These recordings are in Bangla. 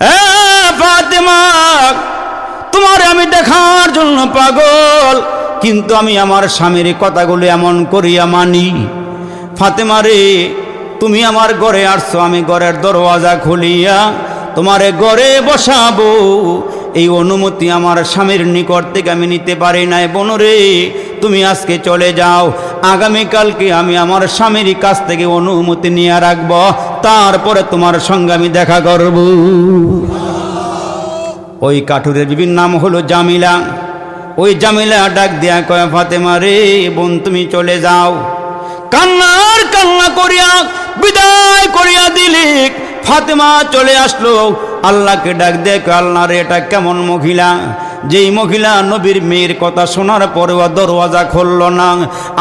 এ ফাতেমা, তোমারে আমি দেখার জন্য পাগল, কিন্তু আমি আমার স্বামীর কথাগুলো এমন করিয়া মানি। ফাতেমা রে, তুমি আমার ঘরে আসছো, আমি ঘরের দরওয়াজা খুলিয়া তোমারে ঘরে বসাবো, এই অনুমতি আমার স্বামীর নিকট থেকে আমি নিতে পারি নাই। বোনরে, তুমি আজকে চলে যাও, আগামীকালকে আমি আমার স্বামীর কাছ থেকে অনুমতি নিয়ে রাখব, তারপরে তোমার সঙ্গে আমি দেখা করব। ওই কাঠুরের বিবির নাম হলো জামিলা। ওই জামিলা ডাক দিয়া কয়, ফাতেমা রে বোন, তুমি চলে যাও। কান্নার কান্না করিয়া বিদায় করিয়া দিলি। ফাতেমা চলে আসলো, আল্লাহকে ডাক দিয়ে, আল্লাহ রে, এটা কেমন মহিলা, যেই মহিলা নবীর মেয়ের কথা শোনার পরেও দরওয়াজা খুলল না,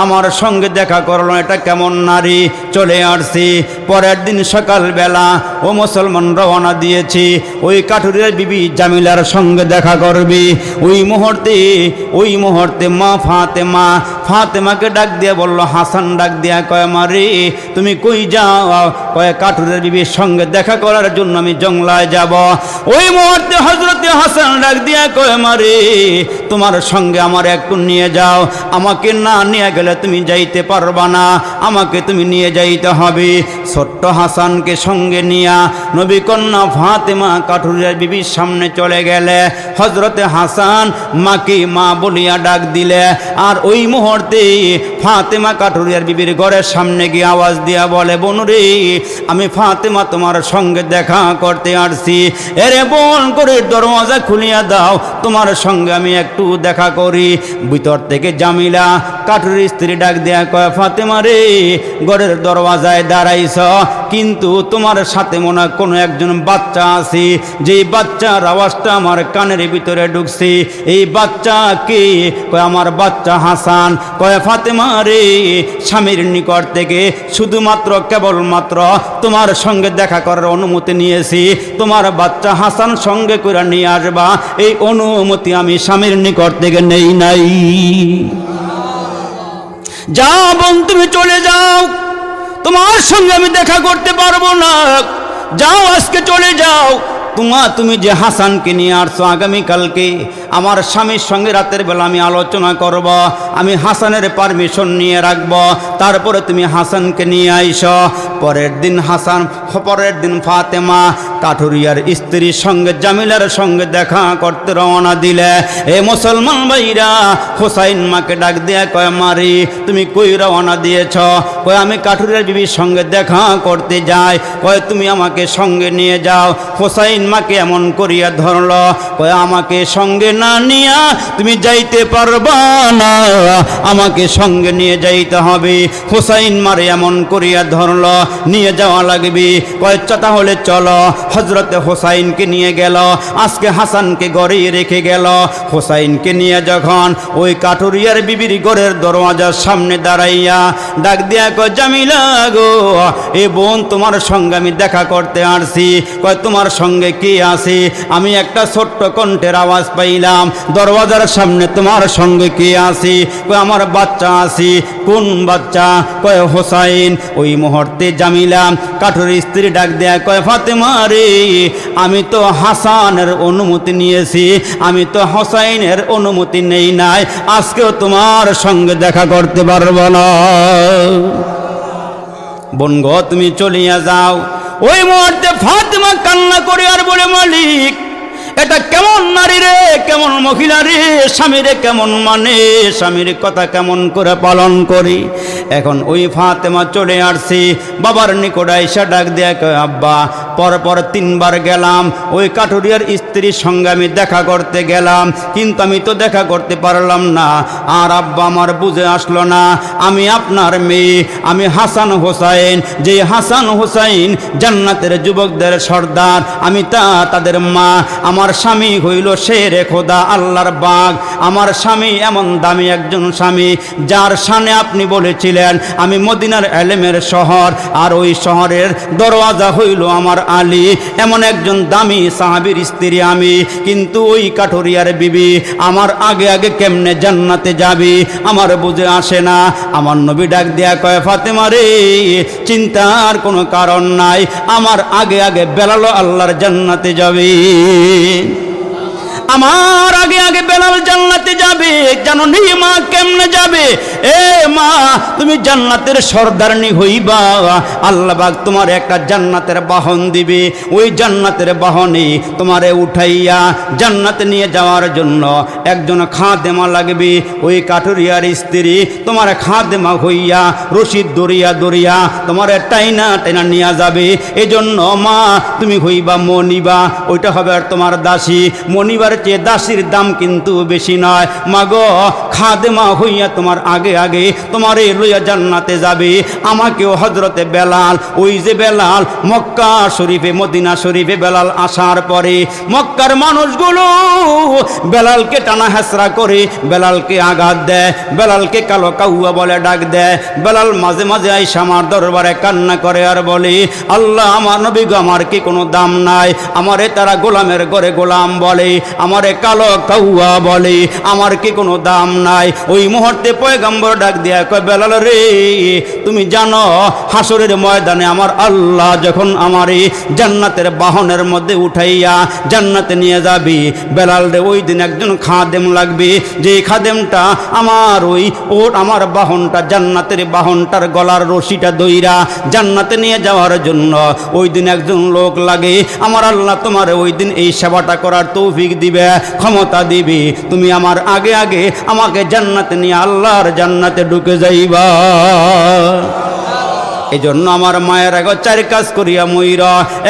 আমার সঙ্গে দেখা করলো, এটা কেমন নারী। চলে আসছি। পরের দিন সকালবেলা ও মুসলমান রওনা দিয়েছি, ওই কাঠুরের বিবি জামিলার সঙ্গে দেখা করবি। ওই মুহূর্তে মা ফাতেমাকে ডাক দিয়ে বলল, হাসান ডাক দিয়া কয়, মা রে তুমি কই যাও? কয়, কাঠুরের বিবির সঙ্গে দেখা করার জন্য আমি জংলায় যাব। ওই মুহূর্তে হযরতে হাসান ডাক দিয়া কয়, মা রে তোমার সঙ্গে আমার একটু নিয়ে যাও, আমাকে না নিয়ে গেলে তুমি যাইতে পারবা না, আমাকে তুমি নিয়ে যাইতে হবে। ছোট্ট হাসানকে সঙ্গে নিয়া নবী কন্যা ফাতেমা কাঠুরের বিবির সামনে চলে গেলে। হযরতে হাসান মাকে মা বলিয়া ডাক দিলে, আর ওই মুহূর্তে ফাতেমা কাঠুরের বিবির ঘরের সামনে গিয়ে আওয়াজ দিয়া বলে, বোনরে আমি ফাতেমা তোমার সঙ্গে দেখা করতে আসছি, এরে বোন করে দরওয়াজা খুলিয়া দাও, তোমার সঙ্গে আমি একটু দেখা করি। ভিতর থেকে জামিলা কাঠুরের স্ত্রী ডাক দেয়া কয়, ফাতেমা রে ঘরের দরওয়াজায় দাঁড়াইছ, কিন্তু তোমার সাথে মনে হয় কোনো একজন বাচ্চা আছে, যেই বাচ্চার আওয়াজটা আমার কানের ভিতরে ঢুকছে, এই বাচ্চা কে? কয়, আমার বাচ্চা হাসান। কয়, ফাতেমা রে স্বামীর নিকট থেকে শুধুমাত্র কেবলমাত্র তোমার সঙ্গে দেখা করার অনুমতি নিয়েছি, তোমার বাচ্চা হাসান সঙ্গে করে নিয়ে আসবা, এই অনুমতি আমি স্বামীর নিকট থেকে নেই নাই। যাও বোন, তুমি চলে যাও, তোমার সঙ্গে আমি দেখা করতে পারবো না, যাও আজকে চলে যাও। তুমি যে হাসানকে নিয়ে আসছো, আগামীকালকে আমার স্বামীর সঙ্গে রাতের বেলা আমি আলোচনা করব, আমি হাসানের পারমিশন নিয়ে রাখব, তারপরে তুমি হাসানকে নিয়ে আইসো। পরের দিন ফাতেমা কাঠুরিয়ার স্ত্রীর সঙ্গে জামিলার সঙ্গে দেখা করতে রওনা দিলে। এ মুসলমান ভাইরা, হোসাইন মাকে ডাক দিয়া কয়, মারি তুমি কই রওনা দিয়েছ? কয়, আমি কাঠুরিয়ার বিবির সঙ্গে দেখা করতে যাই। কয়, তুমি আমাকে সঙ্গে নিয়ে যাও। হোসাইন মাকে এমন করিয়া ধরল, কয়, আমাকে সঙ্গে না নিয়া তুমি যাইতে পারবা না, আমাকে সঙ্গে নিয়ে যাইতে হবে। হোসাইন মারে এমন করিয়া ধরল, নিয়ে যাওয়া লাগবে। কয়, তাহলে চলো। হযরতে হোসাইনকে নিয়ে গেল, আজকে হাসানকে ঘরে রেখে গেল। হোসাইনকে নিয়ে যখন ওই কাঠুরিয়ার বিবির ঘরের দরওয়াজার সামনে দাঁড়াইয়া ডাক দিয়া কয়, জামিলা গো, এ বোন তোমার সঙ্গে আমি দেখা করতে আসছি। কয়, তোমার সঙ্গে কে আছে? আমি একটা ছোট্ট কণ্ঠের আওয়াজ পাইলাম দরওয়াজার সামনে, তোমার সঙ্গে কে আছে? কয়, আমার বাচ্চা আছে। কোন বাচ্চা? কয়, হোসাইন। ওই মুহূর্তে জামিলা কাঠুরের স্ত্রী ডাক দেয়া কয়, ফাতেমা রে আমি তো হাসানের অনুমতি নিয়েছি, আমি তো হোসাইনের অনুমতি নেই নাই, আজকেও তোমার সঙ্গে দেখা করতে পারবো না। বোন গো, তুমি চলিয়া যাও। ওই মুহূর্তে ফাতেমা কান্না করে আর বলে, মালিক এটা কেমন নারী রে, কেমন মহিলা রে, স্বামীরে কেমন মানে, স্বামীর কথা কেমন করে পালন করি। এখন ওই ফাতেমা চলে আসছি, বাবার নিকট আইসা ডাক দেয়া কয়, আব্বা পর 3 বার গেলাম, ওই কাঠুরিয়ার স্ত্রীর সঙ্গে আমি দেখা করতে গেলাম, কিন্তু আমি তো দেখা করতে পারলাম না। আর আব্বা আমার বুঝে আসলো না, আমি আপনার মেয়ে, আমি হাসান হোসাইন, যে হাসান হোসাইন জান্নাতের যুবকদের সর্দার, আমি তাদের মা। আমার আমার স্বামী হইল শেরে খোদা, আল্লাহর বাগ। আমার স্বামী এমন দামি একজন স্বামী, যার শানে আপনি বলেছিলেন আমি মদিনার এলেমের শহর, আর ওই শহরের দরওয়াজা হইল আমার আলী। এমন একজন দামি সাহাবীর স্ত্রী আমি, কিন্তু ওই কাঠুরিয়ার বিবি আমার আগে আগে কেমনে জান্নাতে যাবি আমার বুঝে আসে না। আমার নবী ডাক দেয়া কয়, ফাতেমা রে, চিন্তার কোনো কারণ নাই, আমার আগে আগে বেলাল আল্লাহর জান্নাতে যাবে। আমার আগে আগে বেলাল জান্নাতে যাবে। জানো নি মা কেমনে যাবে? এ মা, তুমি জান্নাতের সর্দারনি হইবা, আল্লাহ পাক তোমার একটা জান্নাতের বাহন দিবে। ওই জান্নাতের বাহনে তোমারে উঠাইয়া জান্নাতে নিয়ে যাওয়ার জন্য একজন খাদেমা লাগবে। ওই কাঠুরিয়ার স্ত্রী তোমার খাদেমা হইয়া রশিদ দরিয়া দরিয়া তোমার টাইনা টাইনা নিয়ে যাবে। এজন্য মা তুমি হইবা মনিবা, ওইটা হবে আর তোমার দাসী। মনিবার চেয়ে দাসীর দাম কিন্তু বেশি নয়। মাগো, খাদেমা হইয়া তোমার আগে আগে তোমারে লইয়া জান্নাতে যাবে। আমাকেও হজরতে বেলাল, ওই যে বেলাল মক্কা শরীফে মদিনা শরীফে বেলাল আসার পরে মক্কার মানুষগুলো বেলালকে টানা হেসরা করে, বেলালকে আঘাত দেয়, বেলালকে কালো কাউয়া বলে ডাক দেয়। বেলাল মাঝে মাঝে আইসা আমার দরবারে কান্না করে আর বলে, আল্লাহ আমার নবী গো, আমার কি কোনো দাম নাই? আমারে তারা গোলামের ঘরে গোলাম বলে, আমারে কালো কাউয়া বলে, আমার কি কোনো দাম নাই? ওই মুহূর্তে পয়গম্বর ডাক দিয়া কয়, বেলাল রে, তুমি জানো হাসরের ময়দানে আমার আল্লাহ যখন আমারে জান্নাতের বাহনের মধ্যে উঠাইয়া জান্নাতে নিয়ে যাবি, বেলাল রে ওই দিন একজন খাদেম লাগবে, যে খাদেমটা আমার আমার বাহনটা জান্নাতের বাহনটার গলার রশিটা দইরা জান্নাতে নিয়ে যাওয়ার জন্য ওই দিন একজন লোক লাগে। আমার আল্লাহ তোমার ওই দিন এই সেবাটা করার তৌফিক দিবে, ক্ষমতা দিবে। তুমি আমার আগে আগে আমাকে জান্নাতে নিয়ে আল্লাহর জান্নাতে ঢুকে যাইবা। এই জন্য আমার মায়ের আগে 4 কাজ করিয়া মইর।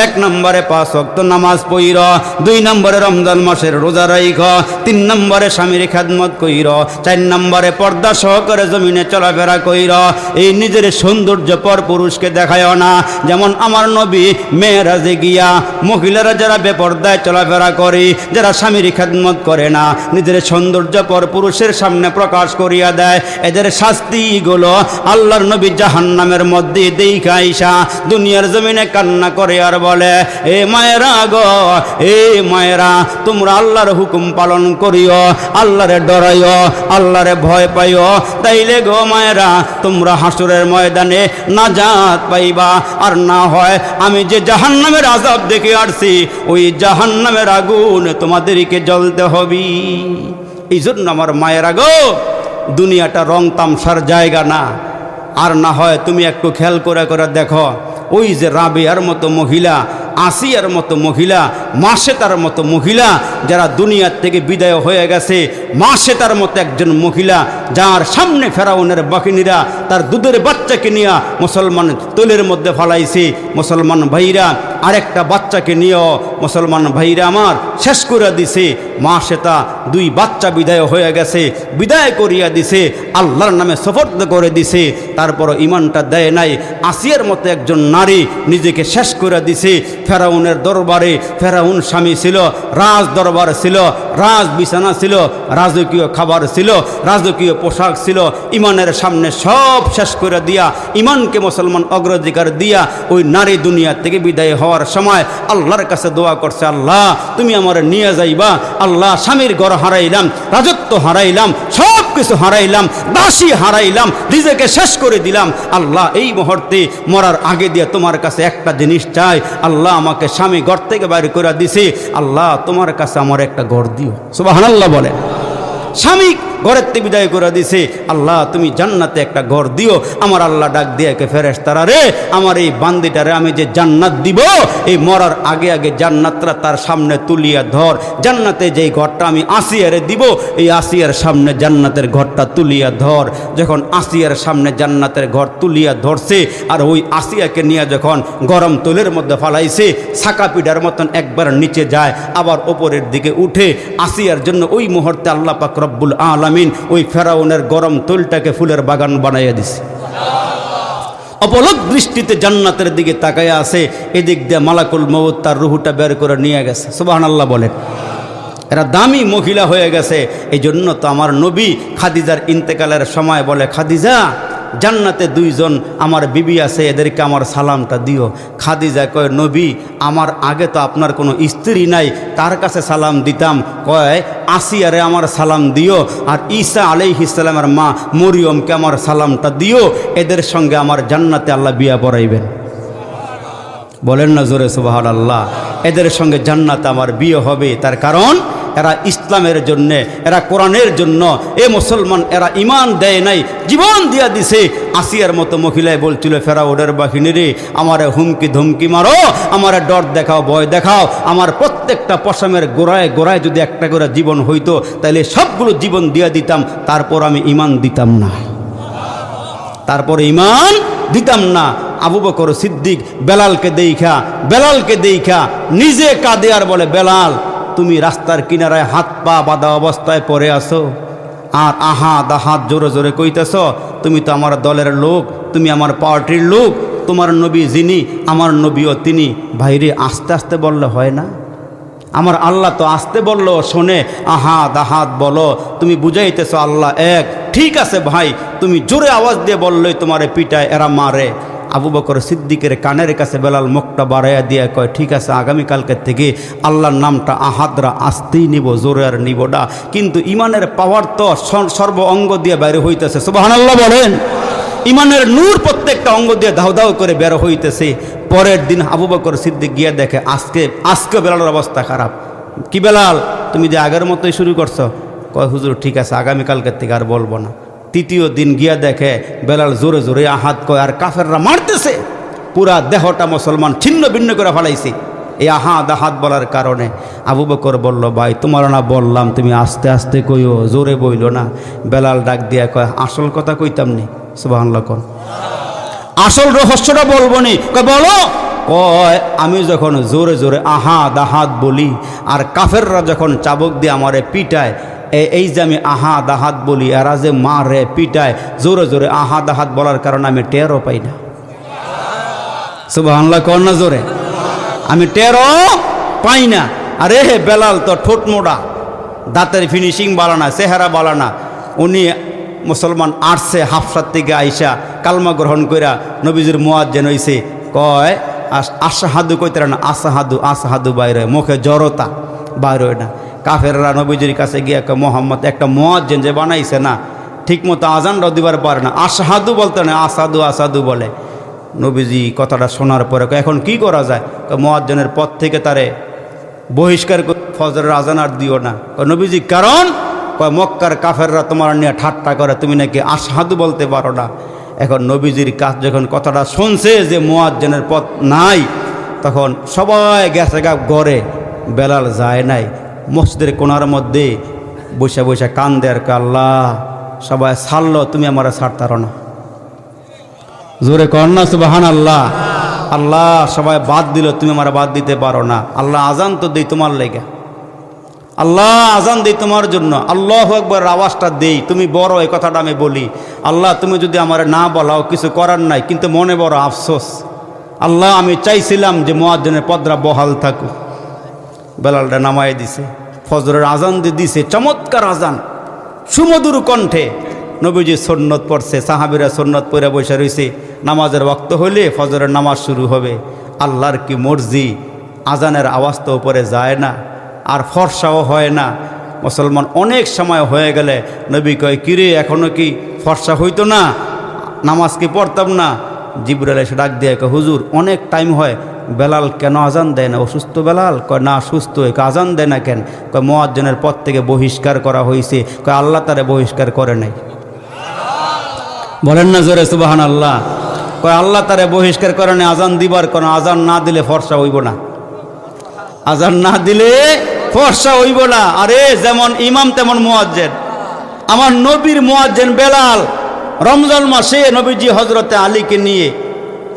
1 নম্বরে 5 ওয়াক্ত নামাজ পইর, 2 নম্বরে রমজান মাসের রোজা রাইখ, 3 নম্বরে স্বামীর খেদমত কইর, 4 নম্বরে পর্দা সহকারে জমিনে চলাফেরা কইর। এই নিজের সৌন্দর্য পর পুরুষকে দেখায়ও না। যেমন আমার নবী মেরাজে গিয়া মহিলারা যারা বেপর্দায় চলাফেরা করে, যারা স্বামীর খেদমত করে না, নিজের সৌন্দর্য পর পুরুষের সামনে প্রকাশ করিয়া দেয়, এদের শাস্তিগুলো আল্লাহর নবী জাহান্নামের মধ্যে দেখা আইসা দুনিয়ার জমিনে কান্না করে আর বলে, এ মায়েরা গো, এ মায়েরা, তোমরা আল্লাহর হুকুম পালন করিও, আল্লাহরে ডরাইও, আল্লাহরে ভয় পাইও, তাইলে গো মায়েরা তোমরা হাসরের ময়দানে নাজাত পাইবা। আর না হয় আমি যে জাহান্নামের আযাব দেখে আসছি, ওই জাহান্নামের আগুন তোমাদেরকে জ্বলতে হবে। এই জন্য আমার মায়েরা গো, দুনিয়াটা রং তামসার জায়গা না। আর না হয় তুমি একটু খেয়াল করে করে দেখো, ওই যে রাবিয়ার মতো মহিলা, আসিয়ার মতো মহিলা, মাসেতার মতো মহিলা যারা দুনিয়ার থেকে বিদায় হয়ে গেছে, মাসেতার মতো একজন মহিলা যার সামনে ফেরাউনের বাহিনীরা তার দুধের বাচ্চাকে নিয়ে মুসলমান তৈলের মধ্যে ফালাইছে, মুসলমান ভাইরা আরেকটা বাচ্চাকে নিয়েও মুসলমান ভাইরা আমার শেষ করে দিছে। মাসেতা 2 বাচ্চা বিদায় হয়ে গেছে, বিদায় করিয়া দিছে, আল্লাহর নামে সফর্দ করে দিছে, তারপর ইমানটা দেয় নাই। আসিয়ার মতো একজন নারী নিজেকে শেষ করে দিছে ফেরাউনের দরবারে। ফেরাউন স্বামী ছিল, রাজ দরবার ছিল, রাজ বিছানা ছিল, রাজকীয় খাবার ছিল, রাজকীয় পোশাক ছিল, ইমানের সামনে সব শেষ করে দিয়া, ইমানকে মুসলমান অগ্রাধিকার দিয়া ওই নারী দুনিয়া থেকে বিদায় হওয়ার সময় আল্লাহর কাছে দোয়া করছে, আল্লাহ তুমি আমার নিয়ে যাইবা। আল্লাহ, স্বামীর ঘর হারাইলাম, রাজত্ব হারাইলাম, সব কিছু হারাইলাম, দাসী হারাইলাম, নিজেকে শেষ করে দিলাম। আল্লাহ, এই মুহূর্তে মরার আগে দিয়ে তোমার কাছে একটা জিনিস চাই, আল্লাহ আমাকে স্বামী ঘর থেকে বাইরে করে দিছে, আল্লাহ তোমার কাছে আমার একটা ঘর দিও। সুবহানাল্লাহ বলে। স্বামী ঘরের থেকে বিদায় করে দিছে, আল্লাহ তুমি জান্নাতে একটা ঘর দিও। আমার আল্লাহ ডাক দিয়ে কে ফেরেশতারা রে, আমার এই বান্দিটারে আমি যে জান্নাত দিব, এই মরার আগে আগে জান্নাতরা তার সামনে তুলিয়া ধর। জান্নাতে যেই ঘরটা আমি আসিয়ারে দিব, এই আসিয়ার সামনে জান্নাতের ঘরটা তুলিয়া ধর। যখন আসিয়ার সামনে জান্নাতের ঘর তুলিয়া ধরছে, আর ওই আসিয়াকে নিয়ে যখন গরম তৈলের মধ্যে ফালাইছে, ছাকা পিঠার মতন একবার নিচে যায়, আবার ওপরের দিকে উঠে, আসিয়ার জন্য ওই মুহূর্তে আল্লাহ পাক রব্বুল আলামিন ওই ফেরাউনের গরম তৈলটাকে ফুলের বাগান বানাইয়া দিছে। অপলক দৃষ্টিতে জান্নাতের দিকে তাকায়া আছে, এদিক দিয়ে মালাকুল মউত তার রুহুটা বের করে নিয়ে গেছে। সুবহানাল্লাহ বলেন। এরা দামি মহিলা হয়ে গেছে। এই জন্য তো আমার নবী খাদিজার ইন্তেকালের সময় বলে, খাদিজা জান্নাতে দুইজন আমার বিবি আছে, এদেরকে আমার সালামটা দিও। খাদিজা কয়, নবী আমার আগে তো আপনার কোনো স্ত্রী নাই, তার কাছে সালাম দিতাম। কয়, আসিয়ারে আমার সালাম দিও, আর ঈসা আলাইহিস সালামের মা মরিয়মকে আমার সালামটা দিও, এদের সঙ্গে আমার জান্নাতে আল্লাহ বিয়া পড়াইবেন। বলেন না জোরে সুবহানাল্লাহ। এদের সঙ্গে জান্নাতে আমার বিয়ে হবে। তার কারণ এরা ইসলামের জন্যে, এরা কোরআনের জন্য, এ মুসলমান এরা ইমান দেয় নাই, জীবন দিয়া দিছে। আসিয়ার মতো মহিলায় বলছিল, ফেরাউনের বাহিনী রে, আমারে হুমকি ধমকি মারো, আমারে ডর দেখাও, ভয় দেখাও, আমার প্রত্যেকটা পশমের গোড়ায় গোড়ায় যদি একটা করে জীবন হইতো, তাহলে সবগুলো জীবন দিয়া দিতাম, তারপর আমি ইমান দিতাম না, তারপর ইমান দিতাম না। আবু বকর সিদ্দিক বেলালকে দেইখা নিজে কাঁদে আর বলে, বেলাল তুমি রাস্তার কিনারায় হাত পা বাঁধা অবস্থায় পড়ে আসো, আর আহাত আহাত জোরে জোরে কইতেছ, তুমি তো আমার দলের লোক, তুমি আমার পার্টির লোক, তোমার নবী যিনি আমার নবীও তিনি। ভাইরে আস্তে আস্তে বললে হয় না? আমার আল্লাহ তো আসতে বললো, শোনে আহাত আহাত বলো, তুমি বুঝাইতেছ আল্লাহ এক। ঠিক আছে ভাই, তুমি জোরে আওয়াজ দিয়ে বললেই তোমারে পিটায়, এরা মারে। আবু বকর সিদ্দিকের কানের কাছে বেলাল মুখটা বাড়াইয়া দিয়ে কয়, ঠিক আছে আগামীকালকের থেকে আল্লাহর নামটা আহাদরা আসতেই নিব, জোরে আর নিব না। কিন্তু ইমানের পাওয়ার তো সর্ব অঙ্গ দিয়ে বাইরে হইতেছে, সুবহানাল্লাহ বলেন। ইমানের নূর প্রত্যেকটা অঙ্গ দিয়ে দাউ দাউ করে বের হইতেছে। পরের দিন আবু বকর সিদ্দিক গিয়ে দেখে আজকে বেলালের অবস্থা খারাপ। কি বেলাল, তুমি যে আগের মতোই শুরু করছো? কয়, হুজুর ঠিক আছে আগামীকালকের থেকে আর বলবো না। তৃতীয় দিন গিয়া দেখে বেলাল জোরে জোরে আহাত কয়, আর কাফেররা মারতেছে, পুরা দেহটা মুসলমান ছিন্ন ভিন্ন করে ফেলাইছে এই আহাত আহাত বলার কারণে। আবু বকর বলল, ভাই তোমার না বললাম তুমি আস্তে আস্তে কইও, জোরে বইল না। বেলাল ডাক দিয়া কয়, আসল কথা কইতাম নি। সুবহানাল্লাহ কোন আসল রহস্যটা বলবো নি? কয় বলো। কয়, আমি যখন জোরে জোরে আহাত আহাত বলি, আর কাফেররা যখন চাবুক দিয়ে আমারে পিটায়, এই যে আমি আহাত আহাত বলি, এরা যে মারে পিটায়, জোরে জোরে আহাত আহাত বলার কারণে আমি টেরও পাই না। সুবহানাল্লাহ কোন না জোরে? আমি টেরও পাই না। আরে বেলাল তো ঠোঁট মোড়া, দাঁতের ফিনিশিং বালা না, চেহারা বালা না। উনি মুসলমান আসছে হাফসার থেকে আইসা কালমা গ্রহণ কইরা নবীজির মুয়াজ্জিন হইছে। কয়, আশহাদু কইতারা না, আশহাদু আশহাদু বাইরে, মুখে জড়তা বাইরে না। কাফেররা নবীজির কাছে গিয়ে কয়, মোহাম্মদ একটা মুয়াজ্জিন যে বানাইছে না, ঠিক মতো আজানটাও দিবার পারে না, আশহাদু বলতে না, আসাদু আসাদু বলে। নবীজি কথাটা শোনার পরে কয়, এখন কি করা যায়? মুয়াজ্জিনের পথ থেকে তারে বহিষ্কার করে ফজরের আজান আর দিও না। নবীজি কারণ? কয়, মক্কার কাফেররা তোমার নিয়ে ঠাট্টা করে, তুমি নাকি আশহাদু বলতে পারো না। এখন নবীজির কাছ যখন কথাটা শুনছে যে মুয়াজ্জিনের পথ নাই, তখন সবাই গেছে ঘরে, বেলাল যায় নাই। মসজিদের কোনার মধ্যে বসে বসে কান্দে আর আল্লাহ সবাই ছাড়লো, তুমি আমার ছাড়তারো না। জোরে কর না সুবহানাল্লাহ। আল্লাহ সবাই বাদ দিল, তুমি আমার বাদ দিতে পারো না। আল্লাহ আজান তো দেই তোমার লেগে, আল্লাহ আজান দেই তোমার জন্য, আল্লাহু আকবার আওয়াজটা দেই, তুমি বড়, এই কথাটা আমি বলি। আল্লাহ তুমি যদি আমার না বলাও কিছু করার নাই, কিন্তু মনে বড় আফসোস। আল্লাহ আমি চাইছিলাম যে মুয়াজ্জিনের পদরা বহাল থাকুক। বেলালটা নামাই দিছে, ফজরের আজান দিয়ে দিছে, চমৎকার আজান, সুমধুর কণ্ঠে। নবীজি সুন্নত পড়ছে, সাহাবীরা সুন্নত পড়ে বসে রয়েছে। নামাজের ওয়াক্ত হইলে ফজরের নামাজ শুরু হবে। আল্লাহর কি মর্জি, আজানের আওয়াজ তো উপরে যায় না, আর ফর্সাও হয় না। মুসলমান অনেক সময় হয়ে গেলে নবী কয়, কিরে এখনো কি ফর্সা হইতো না, নামাজ কি পড়তাম না? জিবরাইল এসে ডাক দিয়ে কয়, হুজুর অনেক টাইম হয়, বেলাল কেন আজান দেয় না? অসুস্থ বেলাল? কয় না সুস্থ। আজান দেয় না কেন? কয় মুয়াজ্জিনের পথ থেকে বহিষ্কার করা হয়েছে। কয় আল্লাহ তারে বহিষ্কার করে নাই। বলেন না জোরে সুবহানাল্লাহ। কয় আল্লাহ তারে বহিষ্কার করে নাই, আজান দিবার কোন, আজান না দিলে ফর্সা হইব না, আজান না দিলে ফর্সা হইব না। আরে যেমন ইমাম তেমন মুয়াজ্জিন। আমার নবীর মুয়াজ্জিন বেলাল রমজান মাসে নবীজি হজরতে আলীকে নিয়ে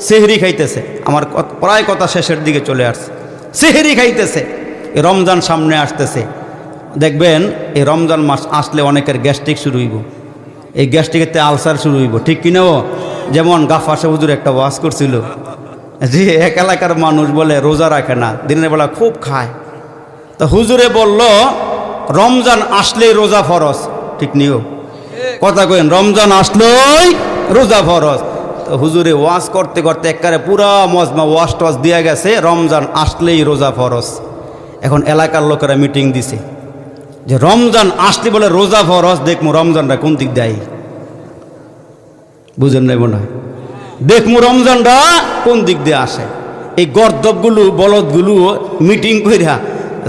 সেহরি খাইতেছে। আমার প্রায় কথা শেষের দিকে চলে আসছে। সেহরি খাইতেছে, এই রমজান সামনে আসতেছে। দেখবেন এই রমজান মাস আসলে অনেকের গ্যাস্ট্রিক শুরু হইব, এই গ্যাস্ট্রিকেতে আলসার শুরু হইব, ঠিক কিনাও? যেমন গাফাসা হুজুর একটা ওয়াজ করছিল যে এক এলাকার মানুষ বলে রোজা রাখে না, দিনের বেলা খুব খায়। তো হুজুরে বলল রমজান আসলেই রোজা ফরজ, ঠিক নিও কথা কইন, রমজান আসলেই রোজা ফরজ। তো হুজুরে ওয়াজ করতে করতে একবারে পুরা মজমা ওয়াজ টজ দিয়ে গেছে রমজান আসলেই রোজা ফরজ। এখন এলাকার লোকেরা মিটিং দিছে যে রমজান আসলে বলে রোজা ফরজ, দেখমু রমজানটা কোন দিক দেয়, বুঝেন নাই মনে হয়, দেখমু রমজানটা কোন দিক দিয়ে আসে। এই গর্দবগুলো বলদগুলো মিটিং কইরা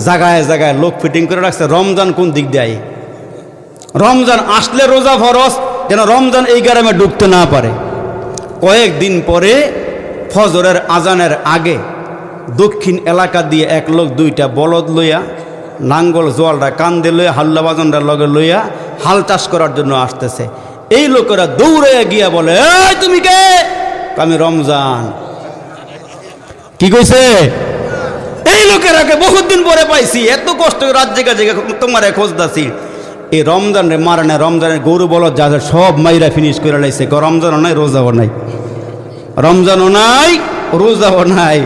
জায়গায় জায়গায় লোক ফিটিং করে রাখছে রমজান কোন দিক দেয়, রমজান আসলে রোজা ফরজ, যেন রমজান এই গ্রামে ঢুকতে না পারে। কয়েকদিন পরে ফজরের আজানের আগে দক্ষিণ এলাকা দিয়ে এক লোক দুইটা বলদ লইয়া নাঙ্গল জোয়ালটা কান্দে লইয়া হাল্লা বাজনটা লগে লইয়া হাল চাষ করার জন্য আসতেছে। এই লোকেরা দৌড়ে গিয়া বলে, এই তুমি কে? আমি রমজান। কি কইছে? এই লোকেরাকে বহুত দিন পরে পাইছি, এত কষ্ট রাত জেগা জেগা তোমার খোঁজ দাসি। এই রমজান রে মারে না, রমজানের গরু বলদ যা সব মাইরা ফিনিশ করে লাইছে। রমজানও নাই রোজাও নাই, রমজানও নাই রোজাও নাই,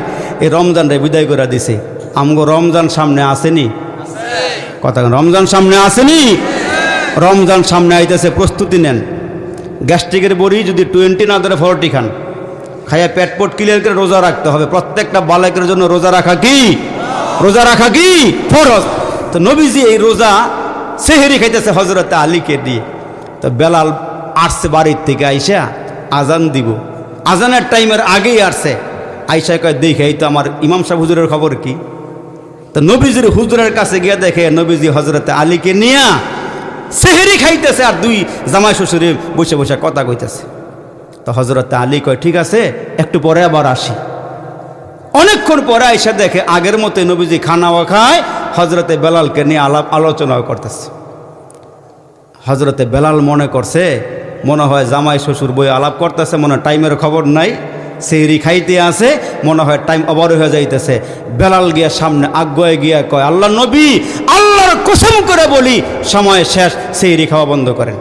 এই রমজান রে বিদায় করে দিছে। আমগো রমজান সামনে আসেনি, কথা রমজান সামনে আসেনি, রমজান সামনে আইতেছে, প্রস্তুতি নেন। গ্যাস্ট্রিকের বড়ি যদি 20 না ধরে 40 খান, খাইয়া পেটপট ক্লিয়ার করে রোজা রাখতে হবে। প্রত্যেকটা বালকের জন্য রোজা রাখা কি, রোজা রাখা কি ফরজ। তো নবীজি এই রোজা সেহেরি খাইতেছে হজরতে আলীকে দিয়ে। তো বেলাল আসছে বাড়ির থেকে আইসা আজান দিব, আজানের টাইমের আগেই আসছে। আইসা কয় দেখে এই তো আমার ইমাম সাহেব হুজুরের খবর কি। তো নবীজির হুজুরের কাছে গিয়ে দেখে নবীজি হজরতে আলীকে নিয়ে সেহেরি খাইতেছে আর দুই জামাই শ্বশুরে বসে বসে কথা কইতেছে। তো হজরতে আলী কয় ঠিক আছে, একটু পরে আবার আসি। অনেকক্ষণ পরে আইসা দেখে আগের মতো নবীজি খানাও খায়, হজরতে বেলালকে নিয়ে আলোচনাও করতেছে। হজরতে বেলাল মনে করছে মনে হয় জামাই শ্বশুর বই আলাপ করতেছে, মনে হয় টাইমের খবর নাই, সেহরি খাইতে আছে, মনে হয় টাইম ওভার হয়ে যাইতেছে। বেলাল গিয়া সামনে আগ্রহে গিয়া কয়, আল্লাহ নবী, আল্লাহর কসম করে বলি সময় শেষ, সেহরি খাওয়া বন্ধ করেন।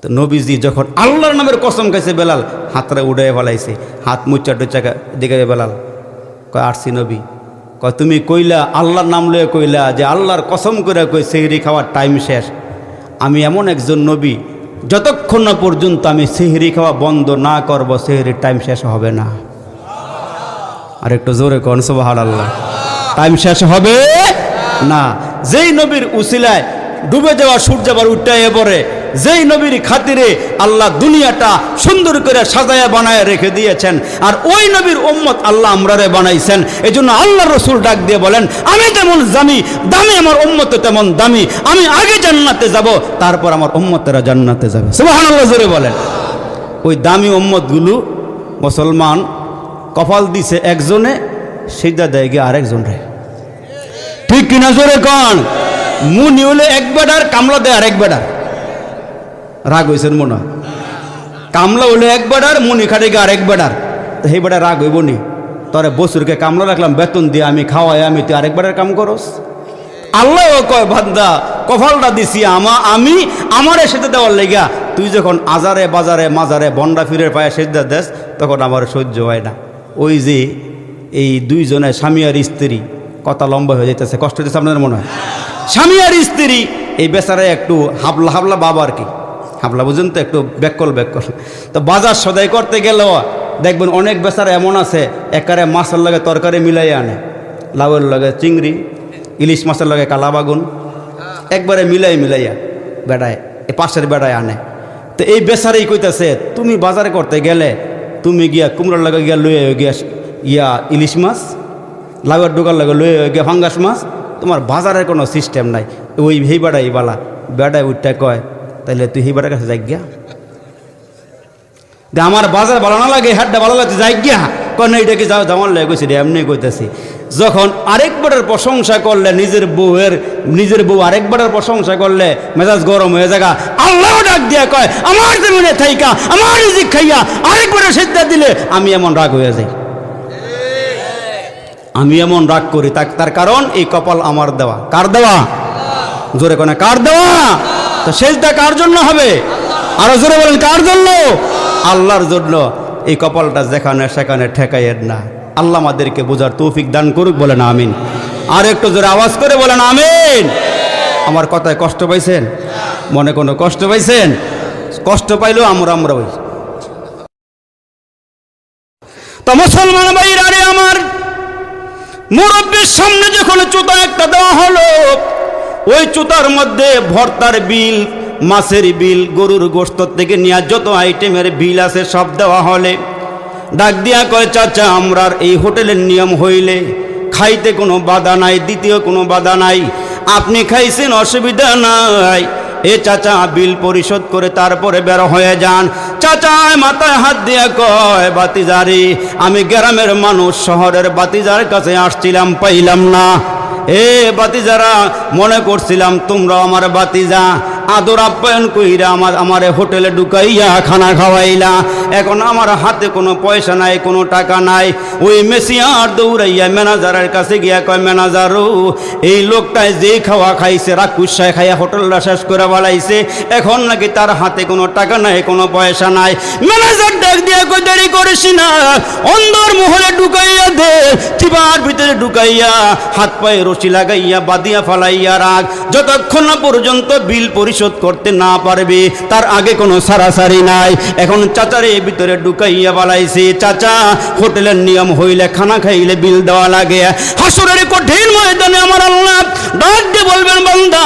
তো নবীজি যখন আল্লাহর নামের কসম খাইছে, বেলাল হাতটা উড়ে ফেলাইছে, হাত মুচ্চা টুচ্চা দিকে। বেলাল কয় আসছি নবী। কয় তুমি কইলা আল্লাহর নাম লয়ে কইলা যে আল্লাহর কসম করে কই সেহরি খাওয়ার টাইম শেষ। আমি এমন একজন নবী, যতক্ষণ না পর্যন্ত আমি সেহরি খাওয়া বন্ধ না করব সেহরির টাইম শেষ হবে না। আর একটু জোরে কোন সুবহানাল্লাহ। টাইম শেষ হবে না। যেই নবীর উসিলায় ডুবে যাওয়া সূর্য আবার উঠে পড়ে, যেই নবীর খাতিরে আল্লাহ দুনিয়াটা সুন্দর করে সাজায়া বানায় রেখে দিয়েছেন, আর ওই নবীর উম্মত আল্লাহ আমরারে বানাইছেন। এই জন্য আল্লাহ রসুল ডাক দিয়ে বলেন, আমি যেমন দামি আমার উম্মত তেমন দামি, আমি আগে জান্নাতে যাব, তারপর আমার উম্মতেরা জান্নাতে যাবে। সুবহানাল্লাহ জোরে বলেন। ওই দামি উম্মতগুলো মুসলমান কপাল দিছে একজনে, সিজদা দেয় গিয়ে আরেকজন রে, ঠিক কিনা জোরে কন। মুনি হলে এক বেডার, কামলা দেয় আরেক বেডার। রাগ হয়েছেন মনে হয়, কামলা হলে এক বেডার, মুনি খাটে গিয়ে আরেক বেডার। তো সেই বেডার রাগ হইব নি? তোরে বছরকে কামলা রাখলাম, বেতন দিয়ে আমি খাওয়াই, আমি তুই আরেক বেডার কাম করস। আল্লাহ কয় বান্দা কপালটা দিছি আমি আমারে সেটা দেওয়ার লেগা, তুই যখন আজারে বাজারে মাজারে বন্ডা ফিরে পায়ে সেজদা দেস, তখন আমার সহ্য হয় না। ওই যে এই দুইজনে স্বামী আর স্ত্রী, কথা লম্বা হয়ে যেতেছে, কষ্ট হইতেছে আপনাদের মনে হয়। স্বামী আর স্ত্রী, এই বেচারায় একটু হাবলা হাবলা বাবা আর কি, হাবলা বুঝেন তো, একটু ব্যাকল। তো বাজার সদাই করতে গেলেও দেখবেন অনেক বেচারা এমন আছে, একারে মাছের লগে তরকারি মিলাই আনে, লাউয়ের লগে চিংড়ি, ইলিশ মাছের লগে কালা বাগুন, একবারে মিলাইয়া বেড়ায়, এই পাশের বেড়ায় আনে। তো এই বেচারাই কইতেছে, তুমি বাজারে করতে গেলে তুমি গিয়া কুমড়ার লগে গিয়া লইয়া গিয়া ইলিশ মাছ, লাউয়ের ডোকার লগে লইয়া গিয়া ফাঙ্গাস মাছ, তোমার বাজারের কোনো সিস্টেম নাই। ওই হেই বেড়াই বালা বেড়ায় উঠটা কয়, তাইলে তুই হেই বেড়ার কাছে যাই গিয়া, আমার বাজার ভালো না লাগে, হাটটা ভালো লাগছে, যাই গিয়া কয় না, এটাকে যাও জামার লেগে গেছি রে, এমনি কইতেছি। যখন আরেকবারের প্রশংসা করলে নিজের বউ আরেকবারের প্রশংসা করলে মেজাজ গরম হয়ে যাগা। আল্লাহ ডাক দিয়া কয়, আমার জমিনে থাইকা আমার রিজিক খাইয়া আরেকবারের সিজদা দিলে আমি এমন রাগ হয়ে যাই, আমি এমন রাগ করি। তার কারণ এই কপাল আমার দেওয়া। কার দেওয়া? জোরে কোনে কার দেওয়া? তো সিজদা কার জন্য হবে? আরো জোরে বলেন, কার জন্য? আল্লাহর জন্য। এই কপালটা যেখানে সেখানে ঠেকাইয়ের না। আল্লাহ আমাদেরকে বোঝার তৌফিক দান করুক, বলেন আমিন। আর একটু জোরে আওয়াজ করে বলেন আমিন। আমার কথায় কষ্ট পাইছেন? মনে কোনো কষ্ট পাইছেন? কষ্ট পাইলেও আমরা ওই তো মুসলমান ভাইরা রে আমার, মুরব্বীর সামনে যখন চুতা একটা দেওয়া হলো, ওই চুতার মধ্যে ভর্তার বিল, মাছের বিল, গরুর গোশত থেকে নিয়ে যত আইটেমের বিল আছে সব দেওয়া হলে ডাক দিয়া কয়, চাচা আমরার এই হোটেলের নিয়ম হইলে খাইতে কোনো বাধা নাই, দ্বিতীয় কোনো বাধা নাই, আপনি খাইছেন অসুবিধা নাই, এ চাচা বিল পরিশোধ করে তারপরে বের হয়ে যান। চাচা মাথায় হাত দিয়া কয়, বাতিজারি আমি গ্রামের মানুষ, শহরের বাতিজার কাছে আসছিলাম, পাইলাম না। এ বাতিজারা, মনে করছিলাম তোমরা আমার বাতিজা, আদর আপ্যায়ন কইরা আমার হোটেলে ঢুকাইয়া খানা খাওয়াইলা, এখন আমার হাতে কোনো পয়সা নাই, কোনো টাকা নাই। ওই মেসিয়ার দৌড়াইয়া ম্যানেজারের কাছে গিয়া কয়, ম্যানেজারও এই লোকটায় যে খাওয়া খাইছে, রাক্ষুসায় খাইয়া হোটেলটা শেষ করে বলাইছে, এখন নাকি তার হাতে কোনো টাকা নাই, কোনো পয়সা নাই। ম্যানেজার ডাক দিয়া কই, দেরি করিস না, অন্দর মহলে ঢুকাইয়া দে, চিবার ভিতরে ঢুকাইয়া হাত পায়ে রশি লাগাইয়া বাঁধিয়া ফালাইয়া রাখ, যতক্ষণ না পর্যন্ত বিল পরিশোধ করতে না পারবে তার আগে কোনো সারাসারি নাই। এখন চাচারে ভিতরে ঢুকাইয়া বালাইছে। চাচা হোটেলের নিয়ম হইলে খানা খাইলে বিল দেওয়া লাগে। হাসরের কঠিন ময়দানে আমার আল্লাহ ডাক দিয়ে বলবেন, বান্দা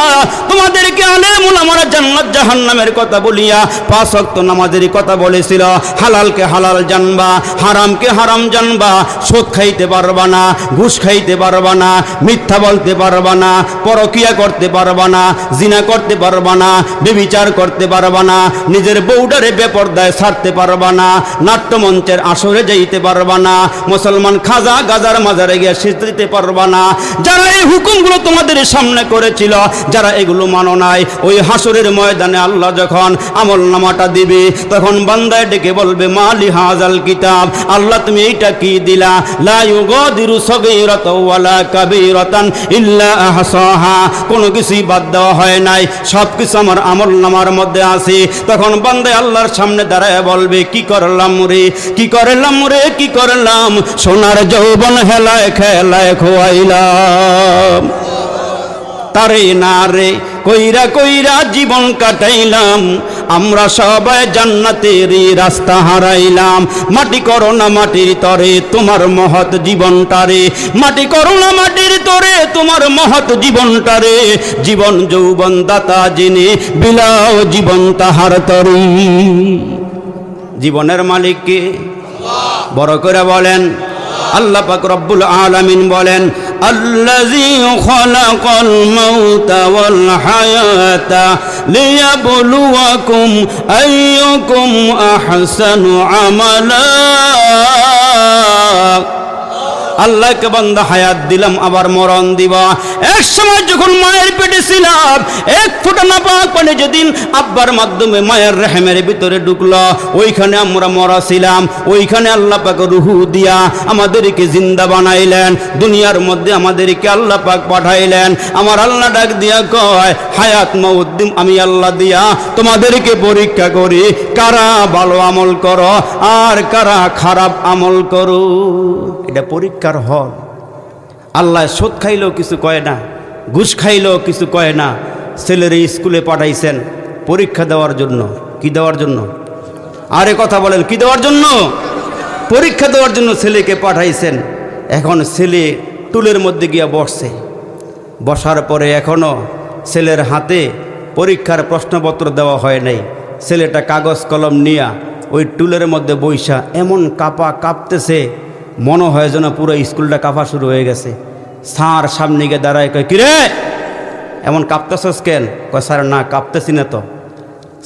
তোমাদেরকে আলেম ওলামারা জান্নাত জাহান্নামের কথা বলিয়া 5 ওয়াক্ত নামাজের কথা বলেছিল, হালালকে হালাল জানবা, হারামকে হারাম জানবা, সুদ খাইতে পারবা না, ঘুষ খাইতে পারবা না, মিথ্যা বলতে পারবা না, পরকিয়া করতে পারবা না, জিনা করতে পারবা না, ব্যভিচার করতে পারবা না, নিজের বউডারে বেপরদায় ছাড়তে পারবা না, নাট্যমঞ্চের আসরে যাইতে পারবা না, মুসলমান খাজা গাজার মাজারে গিয়ে সিজদা দিতে পারবা না। যারা এই হুকুমগুলো তোমাদের সামনে করেছিল, যারা এগুলো মানো নাই, ওই হাসরের ময়দানে আল্লাহ যখন আমল নামাটা দিবে, তখন বান্দায় ডেকে বলবে, মালি হাজাল কিতাব, আল্লাহ তুমি এইটা কি দিলা, লা ইউগাদিরু সগীরাতাও ওয়ালা কাবীরাতান ইল্লা আহসাহা, কোনো কিছুই বাদ দেওয়া হয় নাই, সব কিছু আমার আমল নামার মধ্যে আছে। তখন বান্দায় আল্লাহর সামনে দাঁড়ায় বলবে, কি করলাম রে, কি করলাম রে, কি করলাম, সোনার যৌবন হেলায় খেলায় খোয়াইলাম, তারে না রে কইরা কইরা জীবন কাটাইলাম, আমরা সবাই জান্নাতেরই রাস্তা হারাইলাম। মাটি করো না মাটির তরে তোমার মহৎ জীবনটারে, মাটি করো না মাটির তরে তোমার মহৎ জীবনটারে, জীবন যৌবন দাতা জেনে বিলাও জীবন তাহার তরে। জীবনের মালিক কে? বড় করে বলেন। আল্লাহ পাক রব্বুল আলামিন বলেন, আল্লাযী খালাকাল মাউতা ওয়াল হায়াতা লিয়াবলুয়াকুম আইয়ুকুম আহসানু আমালা। আল্লাহকে বান্দা হায়াত দিলাম, আবার মরণ দিবা। এক সময় যখন মায়ের পেটে ছিলাম, এক ফোঁটা নাপাক পানি যেদিন আব্বার মাধ্যমে মায়ের রেহেমের ভিতরে ঢুকলো, ওইখানে আমরা মরা ছিলাম, ওইখানে আল্লাহ পাক রুহু দিয়া আমাদেরকে জিন্দা বানাইলেন, দুনিয়ার মধ্যে আমাদেরকে আল্লাহ পাক পাঠাইলেন। আমার আল্লাহ ডাক দিয়া কয়, হায়াত মউত আমি আল্লাহ দিয়া তোমাদেরকে পরীক্ষা করি, কারা ভালো আমল করো আর কারা খারাপ আমল করো। এটা পরীক্ষার হল। আল্লাহ সুদ খাইলেও কিছু কয় না, ঘুষ খাইলেও কিছু কয় না। ছেলের স্কুলে পাঠাইছেন পরীক্ষা দেওয়ার জন্য। কি দেওয়ার জন্য? আরে কথা বলেন, কি দেওয়ার জন্য? পরীক্ষা দেওয়ার জন্য ছেলেকে পাঠাইছেন। এখন ছেলে টুলের মধ্যে গিয়া বসছে, বসার পরে এখনও ছেলের হাতে পরীক্ষার প্রশ্নপত্র দেওয়া হয় নাই। ছেলেটা কাগজ কলম নিয়া ওই টুলের মধ্যে বইসা এমন কাঁপতেছে, মনে হয় যেন পুরো স্কুলটা কাঁপা শুরু হয়ে গেছে। স্যার সামনে গিয়ে দাঁড়ায়, কয় কিরে এমন কাঁপতেছস কেন? কয় স্যার না কাঁপতেছি না তো।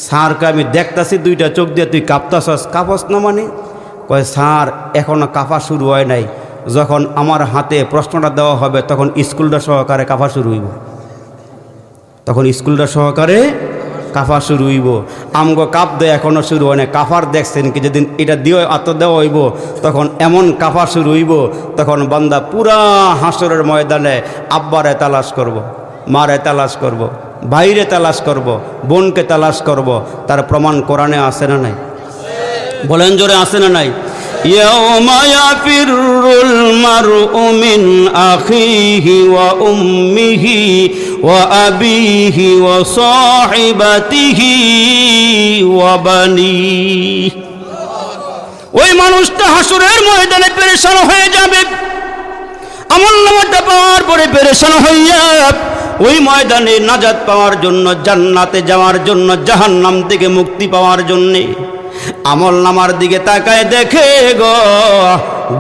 স্যারকে আমি দেখতেছি দুইটা চোখ দিয়ে, তুই কাঁপতেছস? কাঁপস না মানে? কয় স্যার এখনও কাঁপা শুরু হয় নাই, যখন আমার হাতে প্রশ্নটা দেওয়া হবে তখন স্কুলটা সহকারে কাঁপা শুরু হইব, তখন স্কুলটা সহকারে কাফা শুরু হইব। আমগো কাপ দেয় এখনও শুরু হয় না। কাফার দেখছেন কি? যেদিন এটা দিয়ে আত্ম দেওয়া হইব তখন এমন কাফা শুরু হইব, তখন বান্দা পুরা হাসরের ময়দানে আব্বারে তালাশ করব, মারে তালাশ করব, ভাইরে তালাশ করব, বোনকে তালাশ করব। তার প্রমাণ কোরআনে আছে না নাই? বলেন জোরে আছে না নাই? ইয়াউমা ইয়াফিরুল মারউ মিন আখিহি ওয়া উম্মিহি ওয়া আবিহি ওয়া সাহিবাতিহি ওয়া বানিহি। ওই মানুষটা হাসরের ময়দানে পেরেশান হয়ে যাবে, আমলনামাটা পাওয়ার পরে পেরেশান হইয়া ওই ময়দানে নাজাত পাওয়ার জন্য, জান্নাতে যাওয়ার জন্য, জাহান্নাম থেকে মুক্তি পাওয়ার জন্যে আমলনামার দিকে তাকায় দেখে গো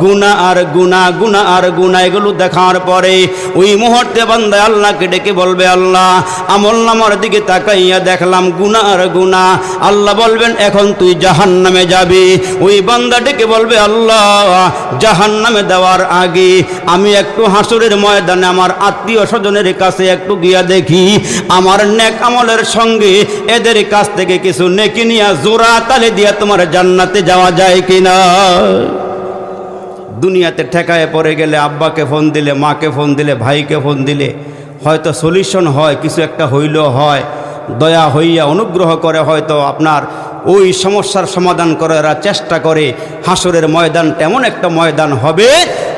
গুনাহ আর গুনাহ, গুনাহ আর গুনাহ। এগুলো দেখার পরে ওই মুহূর্তে বান্দা আল্লাহকে ডেকে বলবে, আল্লাহ আমলনামার দিকে তাকাইয়া দেখলাম গুনাহ আর গুনাহ। আল্লাহ বলবেন এখন তুই জাহান্নামে যাবি। ওই বান্দা ডেকে বলবে, আল্লাহ জাহান্নামে দেওয়ার আগে আমি একটু হাসরের ময়দানে আমার আত্মীয় স্বজনের কাছে একটু গিয়া দেখি আমার নেক আমলের সঙ্গে এদের কাছ থেকে কিছু নেকি নিয়া জোড়া তালে দিয়া তোমার জান্নাতে যাওয়া যায় কিনা। দুনিয়াতে ঠেকায় পড়ে গেলে আব্বাকে ফোন দিলে, মাকে ফোন দিলে, ভাইকে ফোন দিলে হয়তো সলিউশন হয়, কিছু একটা হইলেও হয়, দয়া হইয়া অনুগ্রহ করে হয়তো আপনার ওই সমস্যার সমাধান করার চেষ্টা করে। হাসরের ময়দান এমন একটা ময়দান হবে,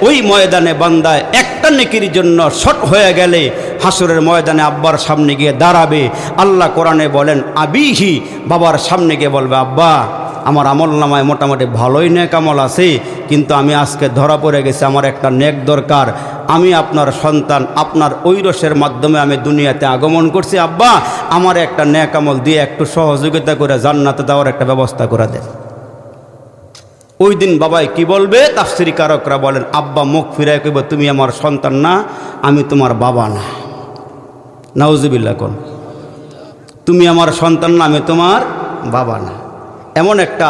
ওই ময়দানে বান্দায় একটা নেকির জন্য শট হয়ে গেলে হাসরের ময়দানে আব্বার সামনে গিয়ে দাঁড়াবে। আল্লাহ কোরআনে বলেন আবিহি, বাবার সামনে গিয়ে বলবে, আব্বা আমার আমল নামায় মোটামুটি ভালোই নেক আমল আছে, কিন্তু আমি আজকে ধরা পড়ে গেছি, আমার একটা নেক দরকার। আমি আপনার সন্তান, আপনার ঐরসের মাধ্যমে আমি দুনিয়াতে আগমন করছি, আব্বা আমার একটা নেক আমল দিয়ে একটু সহযোগিতা করে জান্নাতে দেওয়ার একটা ব্যবস্থা করে দেন। ওই দিন বাবাই কি বলবে? তাফসিরি কারকরা বলেন আব্বা মুখ ফিরায় কইব, তুমি আমার সন্তান না, আমি তোমার বাবা না। নাউজুবিল্লাহ কোন, তুমি আমার সন্তান না, আমি তোমার বাবা না। এমন একটা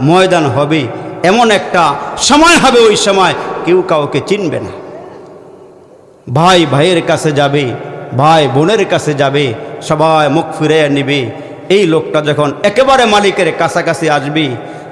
ময়দান হবে, এমন একটা সময় হবে, ওই সময় কেউ কাউকে চিনবে না। ভাই ভাইয়ের কাছে যাবে, ভাই বোনের কাছে যাবে, সবাই মুখ ফিরে নেবে। এই লোকটা যখন একেবারে মালিকের কাছাকাছি আসবে,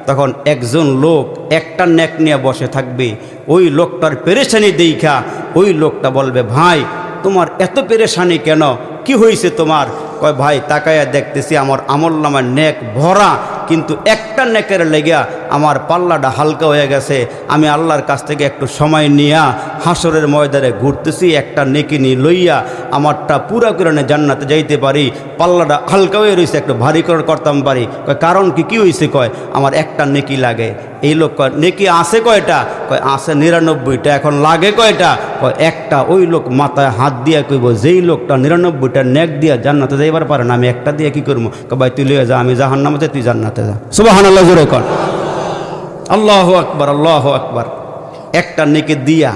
তখন একজন লোক একটা নেক নিয়ে বসে থাকবে। ওই লোকটার পেরেশানি দেখা ওই লোকটা বলবে, ভাই তোমার এত পেরেশানি কেন, কি হয়েছে তোমার? কয় ভাই তাকায়া দেখতেছি আমার আমলনামার নেক ভরা, কিন্তু একটা নেকের লেগা আমার পাল্লাটা হালকা হয়ে গেছে। আমি আল্লাহর কাছ থেকে একটু সময় নিয়া হাসরের ময়দানে ঘুরতেছি, একটা নেকি নিয়ে লইয়া আমারটা পুরা করে জান্নাতে যাইতে পারি। পাল্লাটা হালকা হয়ে রয়েছে, একটু ভারী করে করতাম পারি। কয় কারণ কি হয়েছে? কয় আমার একটা নেকি লাগে। এই লোক কয় নেকি আছে কয়টা? কয় আছে 99টা। এখন লাগে কয়টা? কয় একটা। ওই লোক মাথায় হাত দিয়া কইব, যেই লোকটা 99টা নেক দিয়া জান্নাতে যাইবার পারে না, আমি একটা দিয়ে কি করবো? কয় ভাই তুই লইয়া যা, আমি জাহান্নামে, তুই জান্নাতে যা। সুবহানাল্লাহ জোরে কর, আল্লাহু আকবার, আল্লাহু আকবার। একটা নেকি দিয়া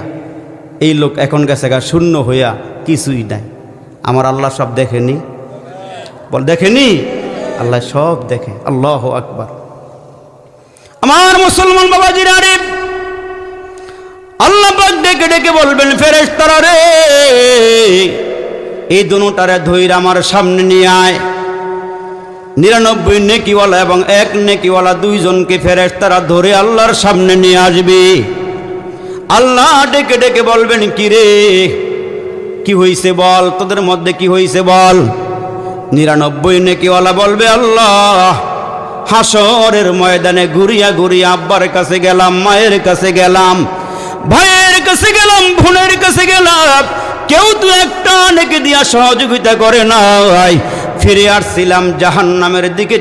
এই লোক এখন গেছে গা শূন্য হইয়া, কিছুই নাই। আমার আল্লাহ সব দেখেনি? বল দেখেনি? আল্লাহ সব দেখে। আল্লাহু আকবার। আমার মুসলমান বাবাজিরা রে, আল্লাহ পাক ডেকে ডেকে বলবেন, ফেরেশতারা রে এই দুটারে ধইরা আমার সামনে নিয়ে আয়। 99 নেকিওয়ালা এবং 1 নেকিওয়ালা দুইজনকে ফেরেশতারা ধরে আল্লাহর সামনে নিয়ে আসবে। আল্লাহ ডেকে ডেকে বলবেন, কি রে কি হইছে বল, তোদের মধ্যে কি হইছে বল। 99 নেকিওয়ালা বলবে, আল্লাহ হাসরের ময়দানে ঘুরিয়া ঘুরিয়া আব্বার কাছে গেলাম, মায়ের কাছে গেলাম, ভাইয়ের কাছে গেলাম, বোনের কাছে গেলাম, কেউ তো একটা নেকি দিয়া সহযোগিতা করে নাই। ফিরে আসছিলাম জাহান্নামের দিকে।